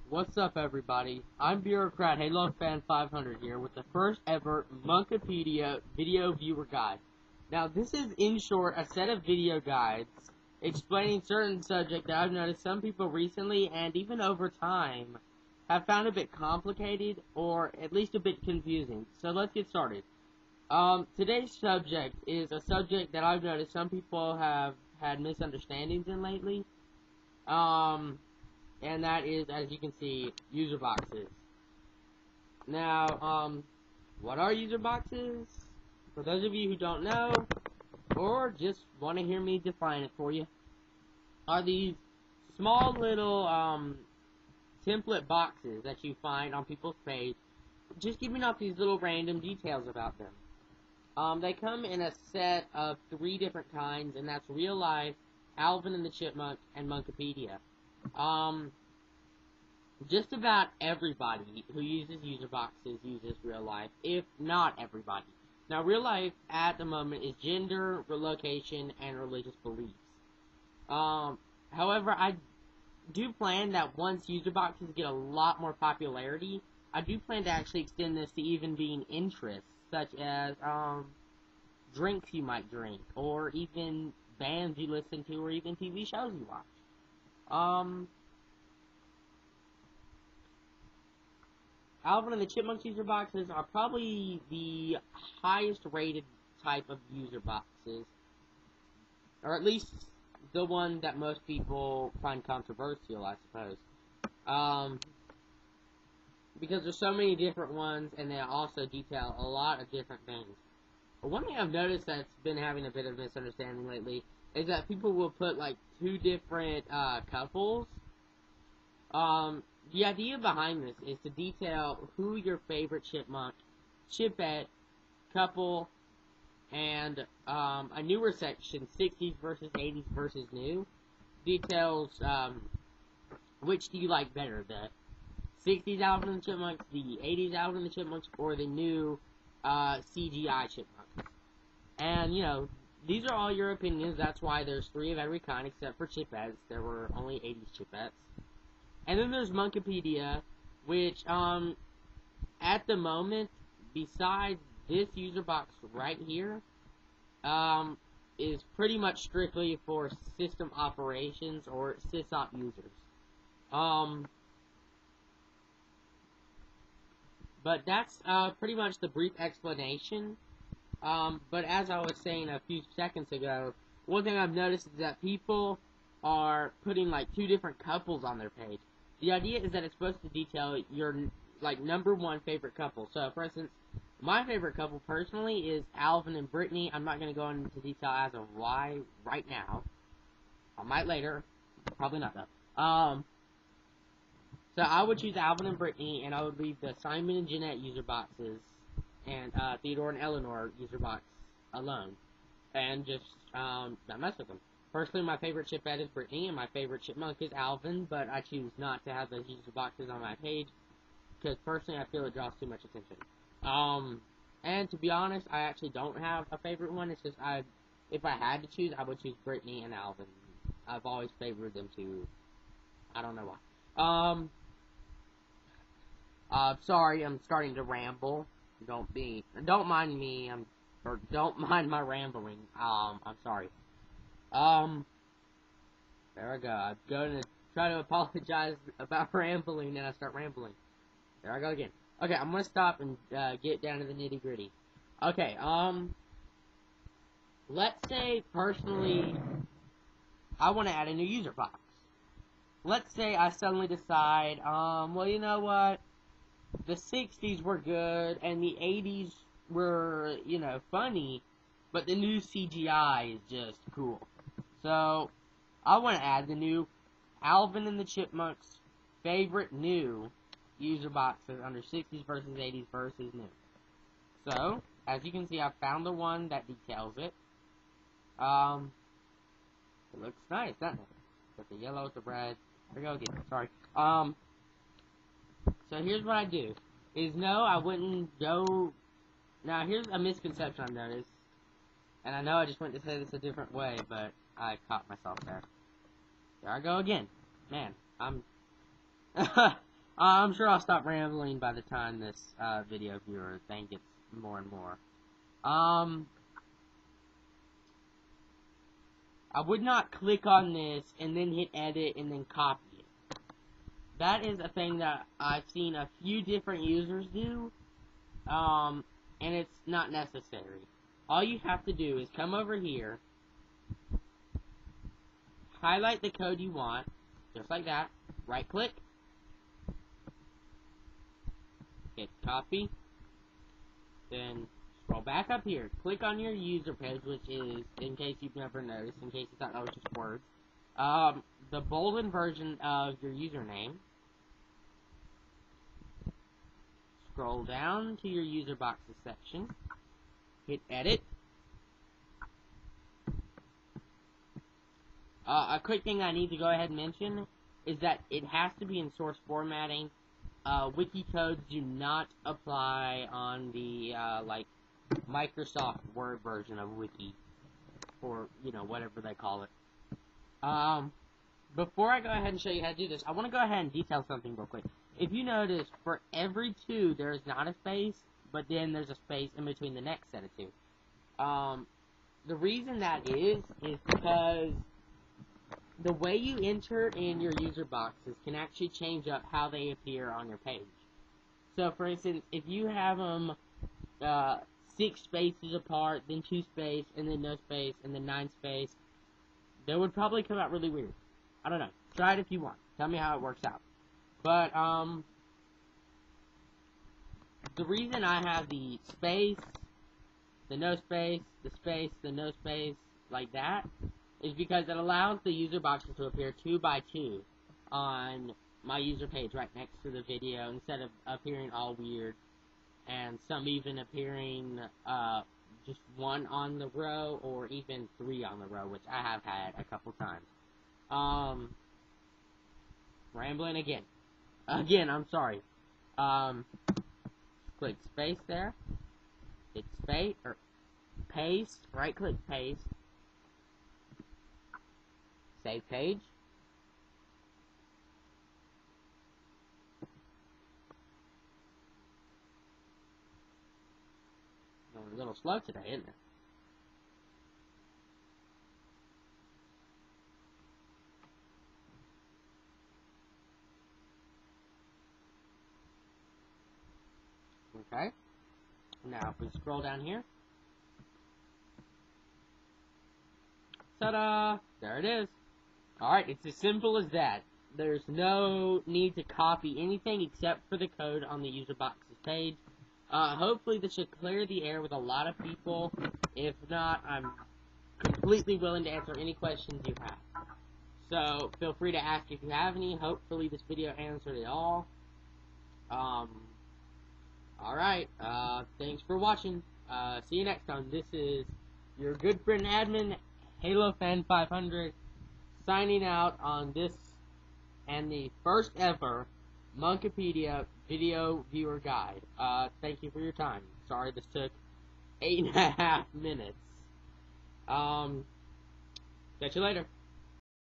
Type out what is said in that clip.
What's up, everybody? I'm Bureaucrat Halo Fan 500 here with the first ever Munkapedia Video Viewer Guide. Now, this is, in short, a set of video guides explaining certain subjects that I've noticed some people recently, and even over time, have found a bit complicated, or at least a bit confusing. So let's get started. Today's subject is a subject that I've noticed some people have had misunderstandings in lately. And that is, as you can see, UserBoxes. Now, what are UserBoxes? For those of you who don't know, or just want to hear me define it for you, are these small little, template boxes that you find on people's page, just giving off these little random details about them. They come in a set of 3 different kinds, and that's Real Life, Alvin and the Chipmunk, and Munkapedia. Just about everybody who uses UserBoxes uses Real Life, if not everybody. Now, Real Life, at the moment, is gender, location, and religious beliefs. However, I do plan that once UserBoxes get a lot more popularity, I do plan to actually extend this to even being interests, such as, drinks you might drink, or even bands you listen to, or even TV shows you watch. Alvin and the Chipmunks user boxes are probably the highest rated type of user boxes, or at least the one that most people find controversial, I suppose. Because there's so many different ones, and they also detail a lot of different things. But one thing I've noticed that's been having a bit of misunderstanding lately is that people will put like 2 different couples. The idea behind this is to detail who your favorite chipmunk, chipette, couple, and a newer section, 60s versus 80s versus new, details which do you like better, the 60s Alvin and the Chipmunks, the 80s Alvin and the Chipmunks, or the new CGI Chipmunks. And, you know, these are all your opinions. That's why there's 3 of every kind except for chipettes. There were only 80s chipettes. And then there's Munkapedia, which, at the moment, besides this user box right here, is pretty much strictly for system operations or sysop users. But that's, pretty much the brief explanation. But as I was saying a few seconds ago, one thing I've noticed is that people are putting, like, 2 different couples on their page. The idea is that it's supposed to detail your, like, #1 favorite couple. So, for instance, my favorite couple, personally, is Alvin and Brittany. I'm not going to go into detail as of why right now. I might later. Probably not, though. So, I would choose Alvin and Brittany, and I would leave the Simon and Jeanette user boxes and Theodore and Eleanor user box alone. And just not mess with them. Personally, my favorite chipette is Brittany, and my favorite chipmunk is Alvin, but I choose not to have those user boxes on my page, because personally I feel it draws too much attention. And to be honest, I actually don't have a favorite one. It's just, if I had to choose, I would choose Brittany and Alvin. I've always favored them too. I don't know why. Sorry, I'm starting to ramble. Don't mind me, or don't mind my rambling. I'm sorry. There I go. I'm going to try to apologize about rambling, and I start rambling. There I go again. Okay, I'm going to stop and get down to the nitty-gritty. Okay, let's say, personally, I want to add a new user box. Let's say I suddenly decide, well, you know what? The 60s were good, and the 80s were, you know, funny, but the new CGI is just cool. So, I want to add the new Alvin and the Chipmunks favorite new user boxes under 60s versus 80s versus new. So, as you can see, I found the one that details it. It looks nice, doesn't it? Got the yellow, the red. There we go again. Sorry. So here's what I do. No, I wouldn't go... Now, here's a misconception I've noticed. And I know I just went to say this a different way, but I caught myself there. There I go again. Man, I'm sure I'll stop rambling by the time this video viewer thing gets more and more. I would not click on this and then hit edit and then copy it. That is a thing that I've seen a few different users do, and it's not necessary. All you have to do is come over here, highlight the code you want, just like that, right click, hit copy, then scroll back up here, click on your user page, which is, in case you've never noticed, in case you thought that was just words, the bolden version of your username. Scroll down to your UserBoxes section, hit edit. A quick thing I need to go ahead and mention is that it has to be in source formatting. Wiki codes do not apply on the like Microsoft Word version of Wiki, or whatever they call it. Before I go ahead and show you how to do this, I want to go ahead and detail something real quick. If you notice, for every two, there is not a space, but then there's a space in between the next set of two. The reason that is because the way you enter in your user boxes can actually change up how they appear on your page. So, for instance, if you have them 6 spaces apart, then 2 space, and then no space, and then 9 space, they would probably come out really weird. I don't know. Try it if you want. Tell me how it works out. But, the reason I have the space, the no space, the space, the no space, like that, is because it allows the user boxes to appear 2 by 2 on my user page right next to the video, instead of appearing all weird, and some even appearing just 1 on the row, or even 3 on the row, which I have had a couple times. Rambling again. I'm sorry. Click space there. Hit space, or paste, right click paste. Save page. A little slow today, isn't it? Okay. Now, if we scroll down here. Ta-da! There it is. Alright, it's as simple as that. There's no need to copy anything except for the code on the UserBoxes page. Hopefully this should clear the air with a lot of people. If not, I'm completely willing to answer any questions you have. So, feel free to ask if you have any. Hopefully this video answered it all. Alright, thanks for watching. See you next time. This is your good friend admin, HaloFan500, signing out on this and the first ever Munkapedia Video Viewer Guide. Thank you for your time. Sorry this took 8.5 minutes. Catch you later.